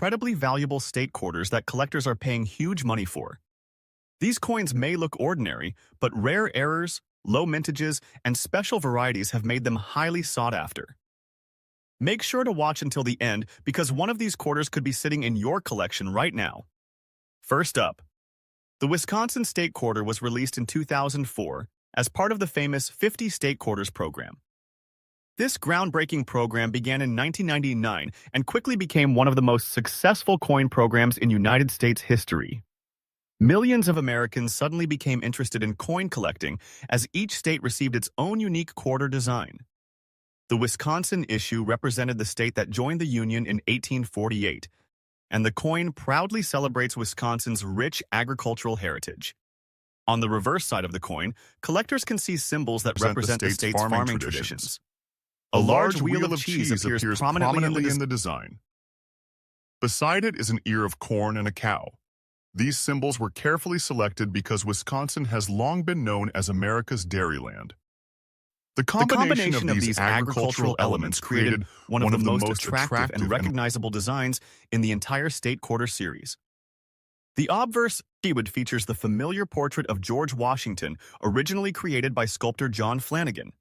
incredibly valuable state quarters that collectors are paying huge money for. These coins may look ordinary, but rare errors, low mintages, and special varieties have made them highly sought after. Make sure to watch until the end because one of these quarters could be sitting in your collection right now. First up, the Wisconsin State Quarter was released in 2004 as part of the famous 50 State Quarters program. This groundbreaking program began in 1999 and quickly became one of the most successful coin programs in United States history. Millions of Americans suddenly became interested in coin collecting as each state received its own unique quarter design. The Wisconsin issue represented the state that joined the Union in 1848, and the coin proudly celebrates Wisconsin's rich agricultural heritage. On the reverse side of the coin, collectors can see symbols that represent the state's farming traditions. A large wheel of cheese appears prominently in the design. Beside it is an ear of corn and a cow. These symbols were carefully selected because Wisconsin has long been known as America's dairyland. The combination of these agricultural elements created one of the most attractive and recognizable designs in the entire state quarter series. The obverse keyword features the familiar portrait of George Washington, originally created by sculptor John Flanagan.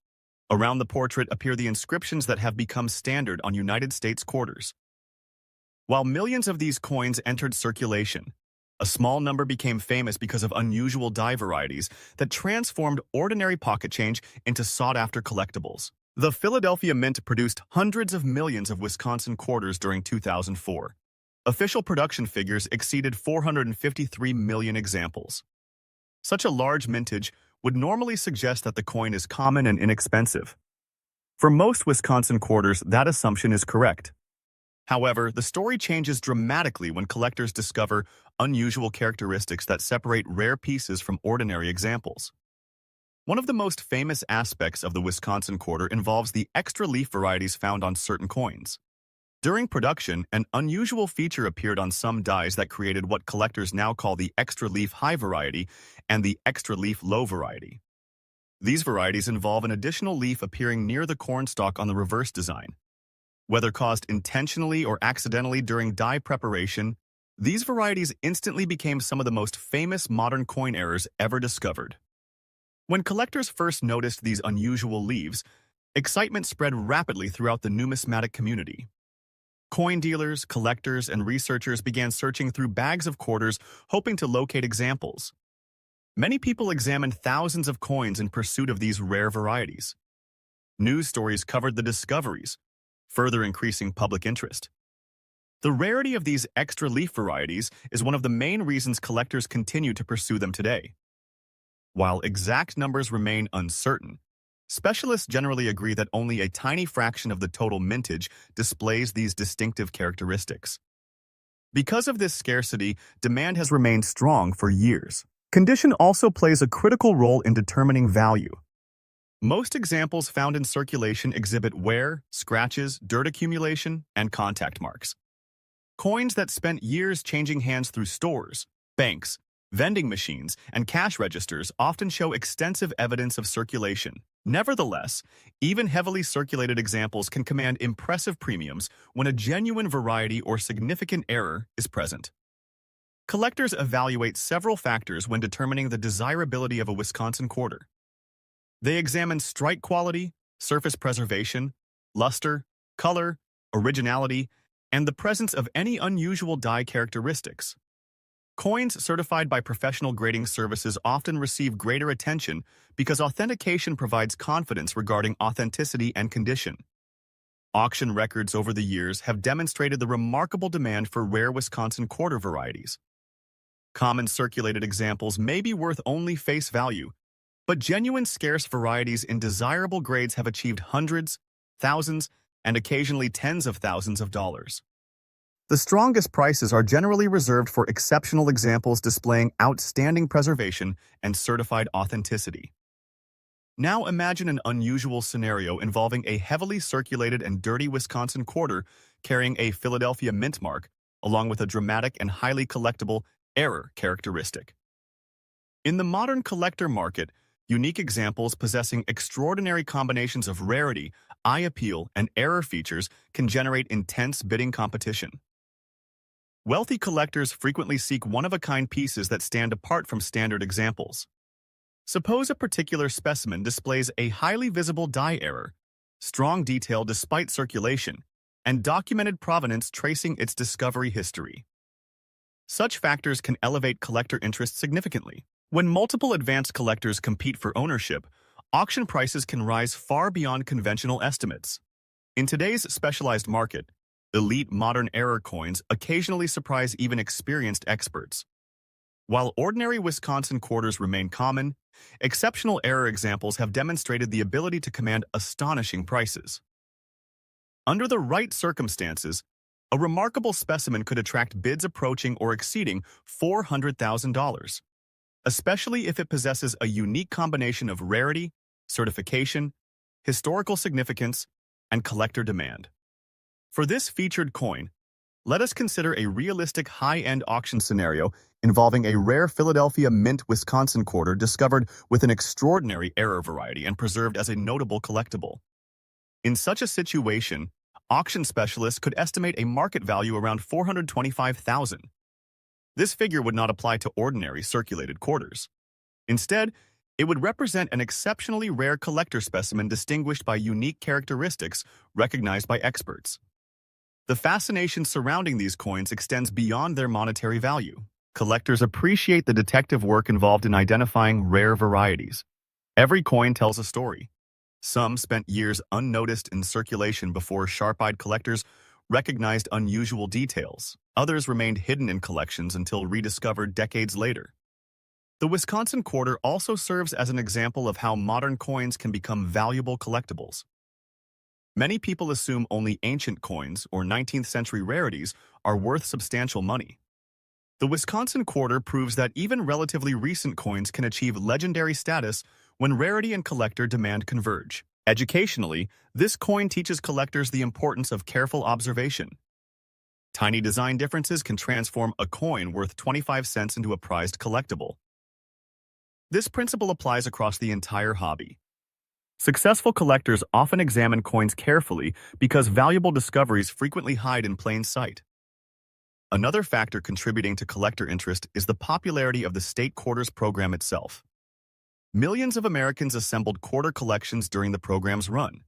Around the portrait appear the inscriptions that have become standard on United States quarters. While millions of these coins entered circulation, a small number became famous because of unusual die varieties that transformed ordinary pocket change into sought-after collectibles. The Philadelphia Mint produced hundreds of millions of Wisconsin quarters during 2004. Official production figures exceeded 453 million examples. Such a large mintage would normally suggest that the coin is common and inexpensive. For most Wisconsin quarters, that assumption is correct. However, the story changes dramatically when collectors discover unusual characteristics that separate rare pieces from ordinary examples. One of the most famous aspects of the Wisconsin quarter involves the extra leaf varieties found on certain coins. During production, an unusual feature appeared on some dies that created what collectors now call the extra leaf high variety and the extra leaf low variety. These varieties involve an additional leaf appearing near the corn stalk on the reverse design. Whether caused intentionally or accidentally during die preparation, these varieties instantly became some of the most famous modern coin errors ever discovered. When collectors first noticed these unusual leaves, excitement spread rapidly throughout the numismatic community. Coin dealers, collectors, and researchers began searching through bags of quarters, hoping to locate examples. Many people examined thousands of coins in pursuit of these rare varieties. News stories covered the discoveries, further increasing public interest. The rarity of these extra leaf varieties is one of the main reasons collectors continue to pursue them today. While exact numbers remain uncertain, specialists generally agree that only a tiny fraction of the total mintage displays these distinctive characteristics. Because of this scarcity, demand has remained strong for years. Condition also plays a critical role in determining value. Most examples found in circulation exhibit wear, scratches, dirt accumulation, and contact marks. Coins that spent years changing hands through stores, banks, vending machines, and cash registers often show extensive evidence of circulation. Nevertheless, even heavily circulated examples can command impressive premiums when a genuine variety or significant error is present. Collectors evaluate several factors when determining the desirability of a Wisconsin quarter. They examine strike quality, surface preservation, luster, color, originality, and the presence of any unusual die characteristics. Coins certified by professional grading services often receive greater attention because authentication provides confidence regarding authenticity and condition. Auction records over the years have demonstrated the remarkable demand for rare Wisconsin quarter varieties. Common circulated examples may be worth only face value, but genuine scarce varieties in desirable grades have achieved hundreds, thousands, and occasionally tens of thousands of dollars. The strongest prices are generally reserved for exceptional examples displaying outstanding preservation and certified authenticity. Now imagine an unusual scenario involving a heavily circulated and dirty Wisconsin quarter carrying a Philadelphia Mint mark, along with a dramatic and highly collectible error characteristic. In the modern collector market, unique examples possessing extraordinary combinations of rarity, eye appeal, and error features can generate intense bidding competition. Wealthy collectors frequently seek one-of-a-kind pieces that stand apart from standard examples. Suppose a particular specimen displays a highly visible dye error, strong detail despite circulation, and documented provenance tracing its discovery history. Such factors can elevate collector interest significantly. When multiple advanced collectors compete for ownership, auction prices can rise far beyond conventional estimates. In today's specialized market, elite modern era coins occasionally surprise even experienced experts. While ordinary Wisconsin quarters remain common, exceptional error examples have demonstrated the ability to command astonishing prices. Under the right circumstances, a remarkable specimen could attract bids approaching or exceeding $400,000, especially if it possesses a unique combination of rarity, certification, historical significance, and collector demand. For this featured coin, let us consider a realistic high-end auction scenario involving a rare Philadelphia Mint Wisconsin quarter discovered with an extraordinary error variety and preserved as a notable collectible. In such a situation, auction specialists could estimate a market value around $425,000. This figure would not apply to ordinary circulated quarters. Instead, it would represent an exceptionally rare collector specimen distinguished by unique characteristics recognized by experts. The fascination surrounding these coins extends beyond their monetary value. Collectors appreciate the detective work involved in identifying rare varieties. Every coin tells a story. Some spent years unnoticed in circulation before sharp-eyed collectors recognized unusual details. Others remained hidden in collections until rediscovered decades later. The Wisconsin quarter also serves as an example of how modern coins can become valuable collectibles. Many people assume only ancient coins or 19th century rarities are worth substantial money. The Wisconsin quarter proves that even relatively recent coins can achieve legendary status when rarity and collector demand converge. Educationally, this coin teaches collectors the importance of careful observation. Tiny design differences can transform a coin worth 25 cents into a prized collectible. This principle applies across the entire hobby. Successful collectors often examine coins carefully because valuable discoveries frequently hide in plain sight. Another factor contributing to collector interest is the popularity of the state quarters program itself. Millions of Americans assembled quarter collections during the program's run.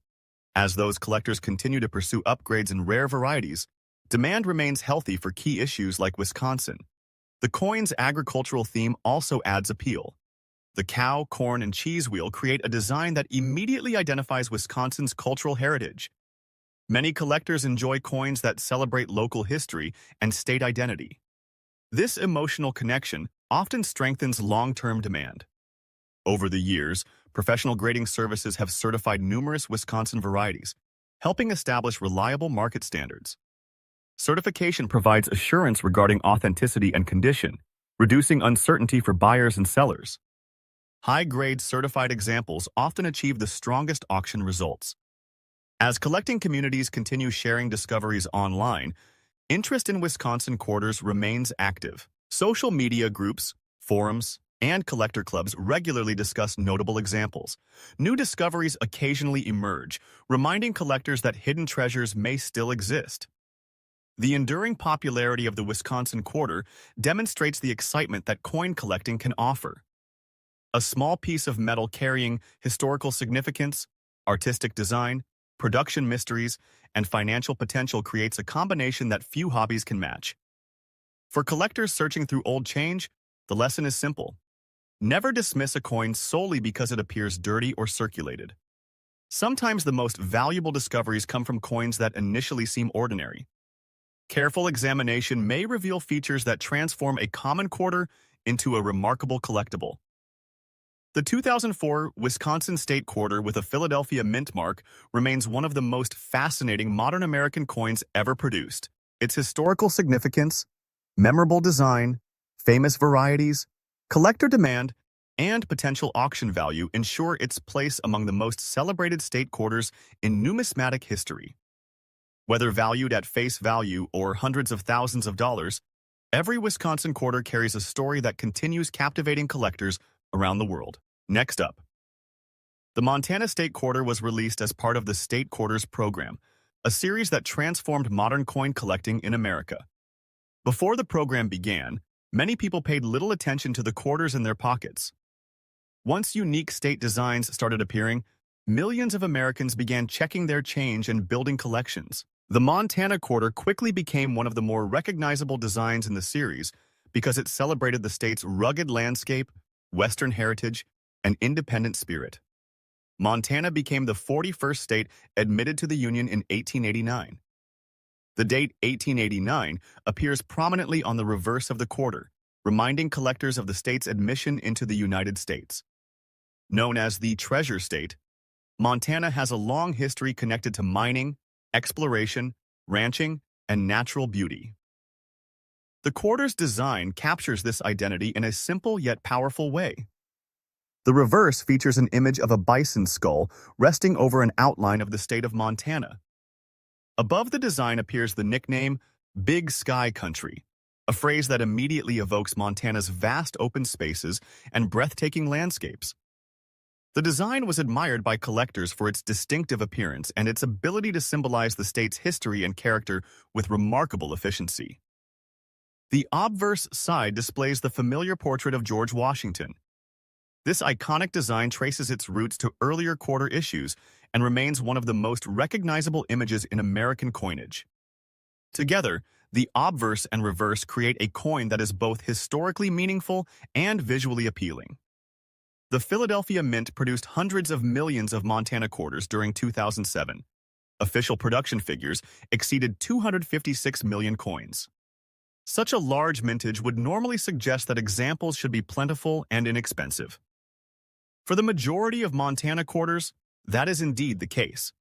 As those collectors continue to pursue upgrades in rare varieties, demand remains healthy for key issues like Wisconsin. The coin's agricultural theme also adds appeal. The cow, corn, and cheese wheel create a design that immediately identifies Wisconsin's cultural heritage. Many collectors enjoy coins that celebrate local history and state identity. This emotional connection often strengthens long-term demand. Over the years, professional grading services have certified numerous Wisconsin varieties, helping establish reliable market standards. Certification provides assurance regarding authenticity and condition, reducing uncertainty for buyers and sellers. High-grade certified examples often achieve the strongest auction results. As collecting communities continue sharing discoveries online, interest in Wisconsin quarters remains active. Social media groups, forums, and collector clubs regularly discuss notable examples. New discoveries occasionally emerge, reminding collectors that hidden treasures may still exist. The enduring popularity of the Wisconsin quarter demonstrates the excitement that coin collecting can offer. A small piece of metal carrying historical significance, artistic design, production mysteries, and financial potential creates a combination that few hobbies can match. For collectors searching through old change, the lesson is simple. Never dismiss a coin solely because it appears dirty or circulated. Sometimes the most valuable discoveries come from coins that initially seem ordinary. Careful examination may reveal features that transform a common quarter into a remarkable collectible. The 2004 Wisconsin State Quarter with a Philadelphia Mint mark remains one of the most fascinating modern American coins ever produced. Its historical significance, memorable design, famous varieties, collector demand, and potential auction value ensure its place among the most celebrated state quarters in numismatic history. Whether valued at face value or hundreds of thousands of dollars, every Wisconsin quarter carries a story that continues captivating collectors around the world. Next up, the Montana State Quarter was released as part of the State Quarters program, a series that transformed modern coin collecting in America. Before the program began, many people paid little attention to the quarters in their pockets. Once unique state designs started appearing, millions of Americans began checking their change and building collections. The Montana quarter quickly became one of the more recognizable designs in the series because it celebrated the state's rugged landscape, Western heritage, and independent spirit. Montana became the 41st state admitted to the Union in 1889. The date 1889 appears prominently on the reverse of the quarter, reminding collectors of the state's admission into the United States. Known as the Treasure State, Montana has a long history connected to mining, exploration, ranching, and natural beauty. The quarter's design captures this identity in a simple yet powerful way. The reverse features an image of a bison skull resting over an outline of the state of Montana. Above the design appears the nickname, Big Sky Country, a phrase that immediately evokes Montana's vast open spaces and breathtaking landscapes. The design was admired by collectors for its distinctive appearance and its ability to symbolize the state's history and character with remarkable efficiency. The obverse side displays the familiar portrait of George Washington. This iconic design traces its roots to earlier quarter issues and remains one of the most recognizable images in American coinage. Together, the obverse and reverse create a coin that is both historically meaningful and visually appealing. The Philadelphia Mint produced hundreds of millions of Montana quarters during 2007. Official production figures exceeded 256 million coins. Such a large mintage would normally suggest that examples should be plentiful and inexpensive. For the majority of Montana quarters, that is indeed the case.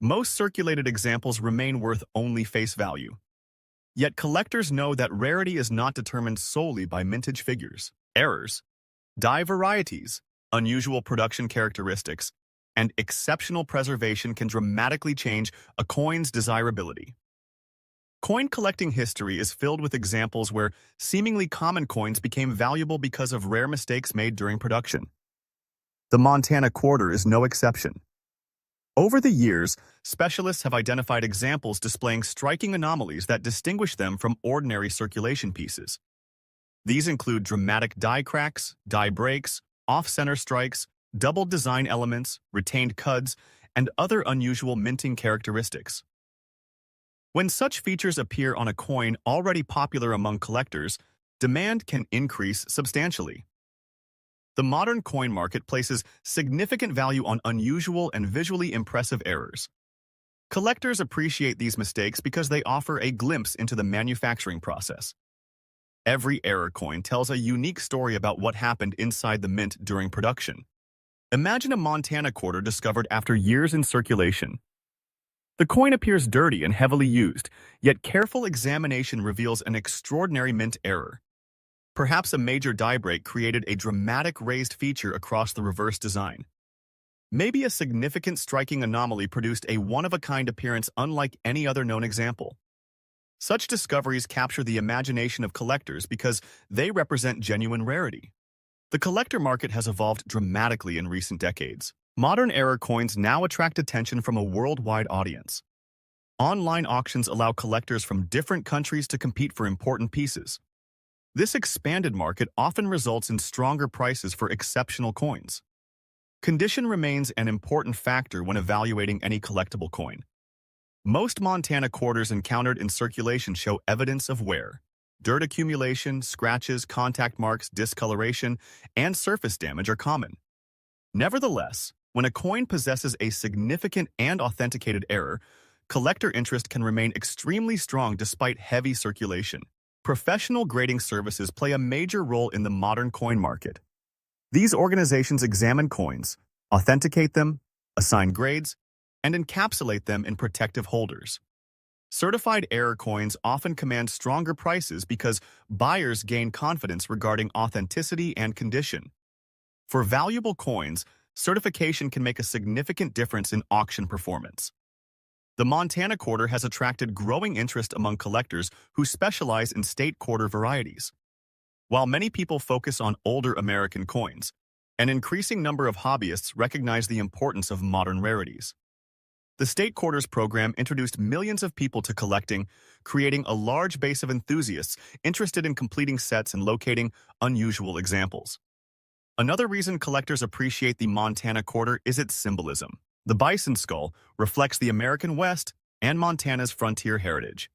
Most circulated examples remain worth only face value. Yet collectors know that rarity is not determined solely by mintage figures. Errors, die varieties, unusual production characteristics, and exceptional preservation can dramatically change a coin's desirability. Coin collecting history is filled with examples where seemingly common coins became valuable because of rare mistakes made during production. The Montana quarter is no exception. Over the years, specialists have identified examples displaying striking anomalies that distinguish them from ordinary circulation pieces. These include dramatic die cracks, die breaks, off-center strikes, double design elements, retained cuds, and other unusual minting characteristics. When such features appear on a coin already popular among collectors, demand can increase substantially. The modern coin market places significant value on unusual and visually impressive errors. Collectors appreciate these mistakes because they offer a glimpse into the manufacturing process. Every error coin tells a unique story about what happened inside the mint during production. Imagine a Montana quarter discovered after years in circulation. The coin appears dirty and heavily used, yet careful examination reveals an extraordinary mint error. Perhaps a major die break created a dramatic raised feature across the reverse design. Maybe a significant striking anomaly produced a one-of-a-kind appearance unlike any other known example. Such discoveries capture the imagination of collectors because they represent genuine rarity. The collector market has evolved dramatically in recent decades. Modern error coins now attract attention from a worldwide audience. Online auctions allow collectors from different countries to compete for important pieces. This expanded market often results in stronger prices for exceptional coins. Condition remains an important factor when evaluating any collectible coin. Most Montana quarters encountered in circulation show evidence of wear. Dirt accumulation, scratches, contact marks, discoloration, and surface damage are common. Nevertheless, when a coin possesses a significant and authenticated error, collector interest can remain extremely strong despite heavy circulation. Professional grading services play a major role in the modern coin market. These organizations examine coins, authenticate them, assign grades, and encapsulate them in protective holders. Certified error coins often command stronger prices because buyers gain confidence regarding authenticity and condition. For valuable coins, certification can make a significant difference in auction performance. The Montana quarter has attracted growing interest among collectors who specialize in state quarter varieties. While many people focus on older American coins, an increasing number of hobbyists recognize the importance of modern rarities. The State Quarters program introduced millions of people to collecting, creating a large base of enthusiasts interested in completing sets and locating unusual examples. Another reason collectors appreciate the Montana Quarter is its symbolism. The bison skull reflects the American West and Montana's frontier heritage.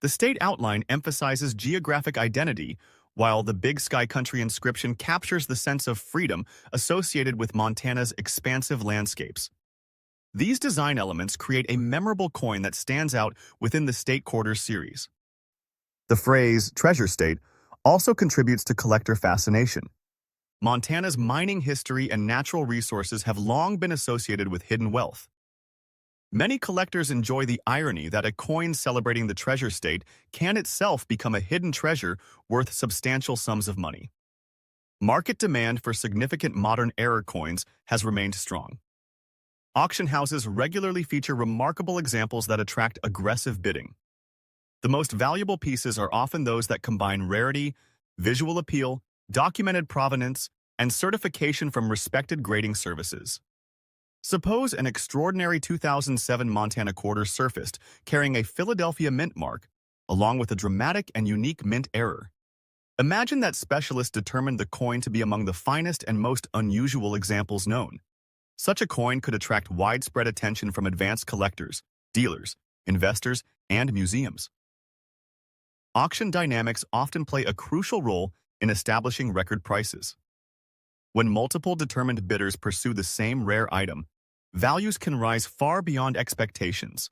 The state outline emphasizes geographic identity, while the Big Sky Country inscription captures the sense of freedom associated with Montana's expansive landscapes. These design elements create a memorable coin that stands out within the State Quarters series. The phrase, treasure state, also contributes to collector fascination. Montana's mining history and natural resources have long been associated with hidden wealth. Many collectors enjoy the irony that a coin celebrating the treasure state can itself become a hidden treasure worth substantial sums of money. Market demand for significant modern era coins has remained strong. Auction houses regularly feature remarkable examples that attract aggressive bidding. The most valuable pieces are often those that combine rarity, visual appeal, documented provenance, and certification from respected grading services. Suppose an extraordinary 2007 Montana Quarter surfaced carrying a Philadelphia mint mark, along with a dramatic and unique mint error. Imagine that specialists determined the coin to be among the finest and most unusual examples known. Such a coin could attract widespread attention from advanced collectors, dealers, investors, and museums. Auction dynamics often play a crucial role in establishing record prices. When multiple determined bidders pursue the same rare item, values can rise far beyond expectations.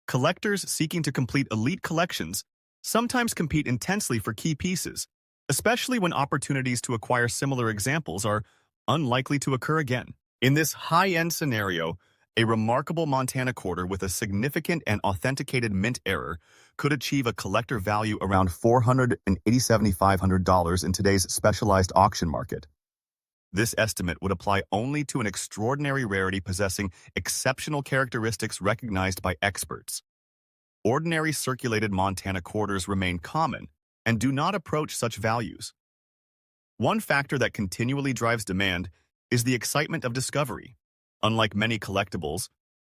Collectors seeking to complete elite collections sometimes compete intensely for key pieces, especially when opportunities to acquire similar examples are unlikely to occur again. In this high-end scenario, a remarkable Montana Quarter with a significant and authenticated mint error could achieve a collector value around $487,500 in today's specialized auction market. This estimate would apply only to an extraordinary rarity possessing exceptional characteristics recognized by experts. Ordinary circulated Montana Quarters remain common and do not approach such values. One factor that continually drives demand is the excitement of discovery. Unlike many collectibles,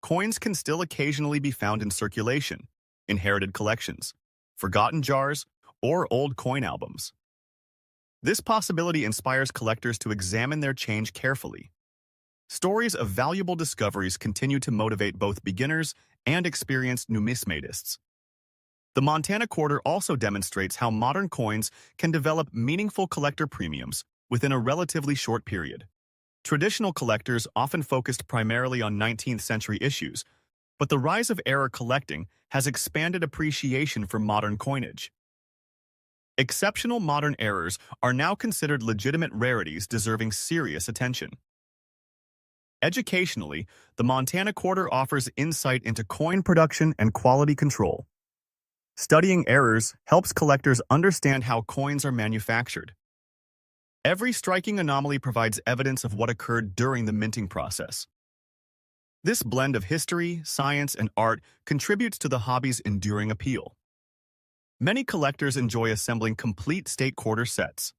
coins can still occasionally be found in circulation, inherited collections, forgotten jars, or old coin albums. This possibility inspires collectors to examine their change carefully. Stories of valuable discoveries continue to motivate both beginners and experienced numismatists. The Montana Quarter also demonstrates how modern coins can develop meaningful collector premiums within a relatively short period. Traditional collectors often focused primarily on 19th century issues, but the rise of era collecting has expanded appreciation for modern coinage. Exceptional modern errors are now considered legitimate rarities deserving serious attention. Educationally, the Montana Quarter offers insight into coin production and quality control. Studying errors helps collectors understand how coins are manufactured. Every striking anomaly provides evidence of what occurred during the minting process. This blend of history, science, and art contributes to the hobby's enduring appeal. Many collectors enjoy assembling complete State Quarter sets.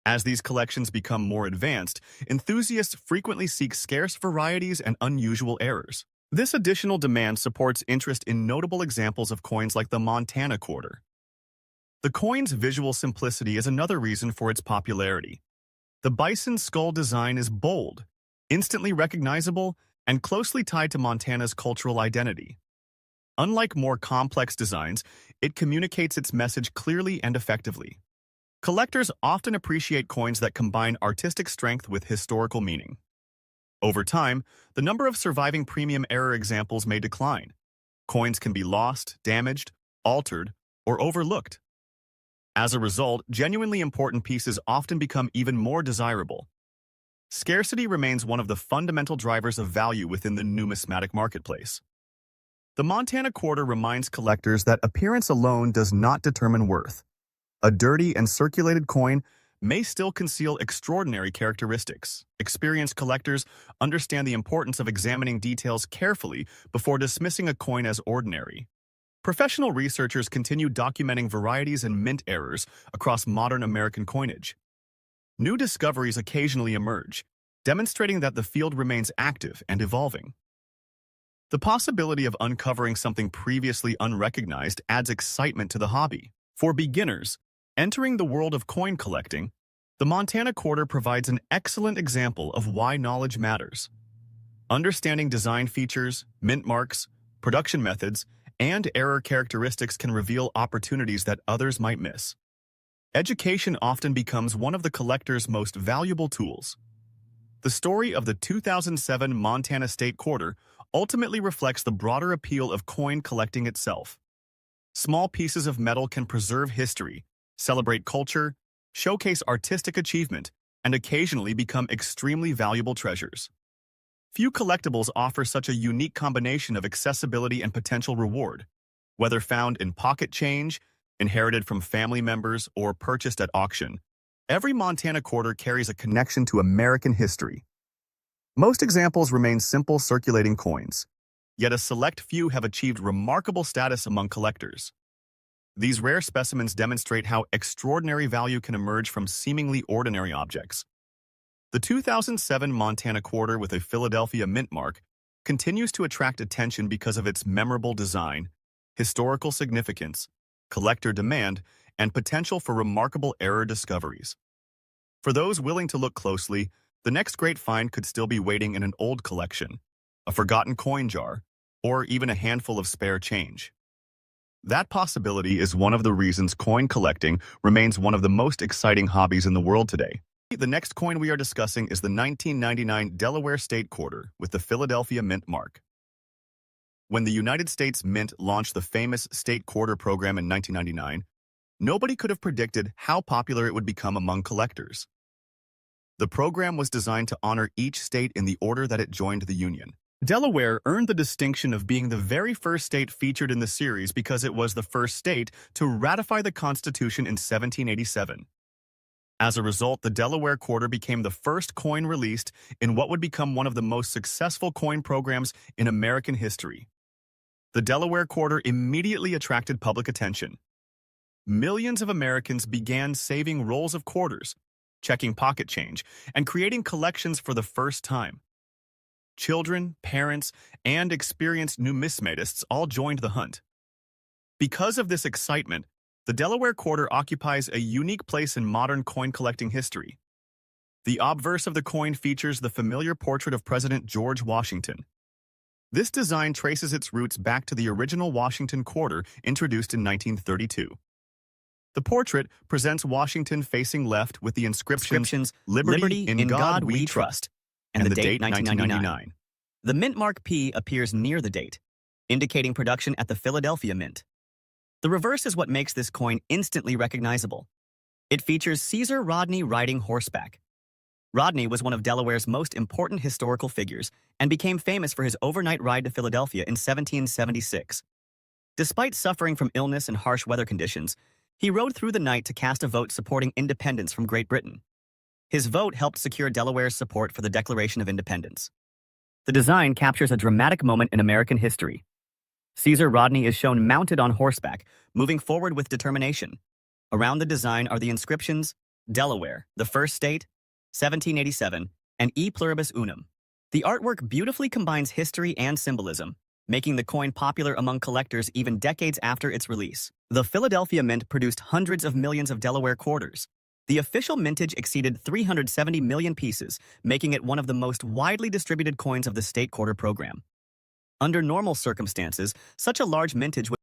As these collections become more advanced, enthusiasts frequently seek scarce varieties and unusual errors. This additional demand supports interest in notable examples of coins like the Montana Quarter. The coin's visual simplicity is another reason for its popularity. The bison skull design is bold, instantly recognizable, and closely tied to Montana's cultural identity. Unlike more complex designs, it communicates its message clearly and effectively. Collectors often appreciate coins that combine artistic strength with historical meaning. Over time, the number of surviving premium error examples may decline. Coins can be lost, damaged, altered, or overlooked. As a result, genuinely important pieces often become even more desirable. Scarcity remains one of the fundamental drivers of value within the numismatic marketplace. The Montana Quarter reminds collectors that appearance alone does not determine worth. A dirty and circulated coin may still conceal extraordinary characteristics. Experienced collectors understand the importance of examining details carefully before dismissing a coin as ordinary. Professional researchers continue documenting varieties and mint errors across modern American coinage. New discoveries occasionally emerge, demonstrating that the field remains active and evolving. The possibility of uncovering something previously unrecognized adds excitement to the hobby. For beginners, entering the world of coin collecting, the Montana Quarter provides an excellent example of why knowledge matters. Understanding design features, mint marks, production methods, and error characteristics can reveal opportunities that others might miss. Education often becomes one of the collector's most valuable tools. The story of the 2007 Montana State Quarter ultimately reflects the broader appeal of coin collecting itself. Small pieces of metal can preserve history, celebrate culture, showcase artistic achievement, and occasionally become extremely valuable treasures. Few collectibles offer such a unique combination of accessibility and potential reward. Whether found in pocket change, inherited from family members, or purchased at auction, every Montana Quarter carries a connection to American history. Most examples remain simple circulating coins, yet a select few have achieved remarkable status among collectors. These rare specimens demonstrate how extraordinary value can emerge from seemingly ordinary objects. The 2007 Montana Quarter with a Philadelphia mint mark continues to attract attention because of its memorable design, historical significance, collector demand, and potential for remarkable error discoveries. For those willing to look closely, the next great find could still be waiting in an old collection, a forgotten coin jar, or even a handful of spare change. That possibility is one of the reasons coin collecting remains one of the most exciting hobbies in the world today. The next coin we are discussing is the 1999 Delaware State Quarter with the Philadelphia Mint mark. When the United States Mint launched the famous State Quarter program in 1999, nobody could have predicted how popular it would become among collectors. The program was designed to honor each state in the order that it joined the Union. Delaware earned the distinction of being the very first state featured in the series because it was the first state to ratify the Constitution in 1787. As a result, the Delaware Quarter became the first coin released in what would become one of the most successful coin programs in American history. The Delaware Quarter immediately attracted public attention. Millions of Americans began saving rolls of quarters, checking pocket change, and creating collections for the first time. Children, parents, and experienced numismatists all joined the hunt. Because of this excitement, the Delaware Quarter occupies a unique place in modern coin collecting history. The obverse of the coin features the familiar portrait of President George Washington. This design traces its roots back to the original Washington Quarter introduced in 1932. The portrait presents Washington facing left with the inscriptions "Liberty in God we trust" and the date 1999. The mint mark P appears near the date, indicating production at the Philadelphia Mint. The reverse is what makes this coin instantly recognizable. It features Caesar Rodney riding horseback. Rodney was one of Delaware's most important historical figures and became famous for his overnight ride to Philadelphia in 1776. Despite suffering from illness and harsh weather conditions, he rode through the night to cast a vote supporting independence from Great Britain. His vote helped secure Delaware's support for the Declaration of Independence. The design captures a dramatic moment in American history. Caesar Rodney is shown mounted on horseback, moving forward with determination. Around the design are the inscriptions, Delaware, the first state, 1787, and E pluribus unum. The artwork beautifully combines history and symbolism, making the coin popular among collectors even decades after its release. The Philadelphia Mint produced hundreds of millions of Delaware quarters. The official mintage exceeded 370 million pieces, making it one of the most widely distributed coins of the State Quarter program. Under normal circumstances, such a large mintage would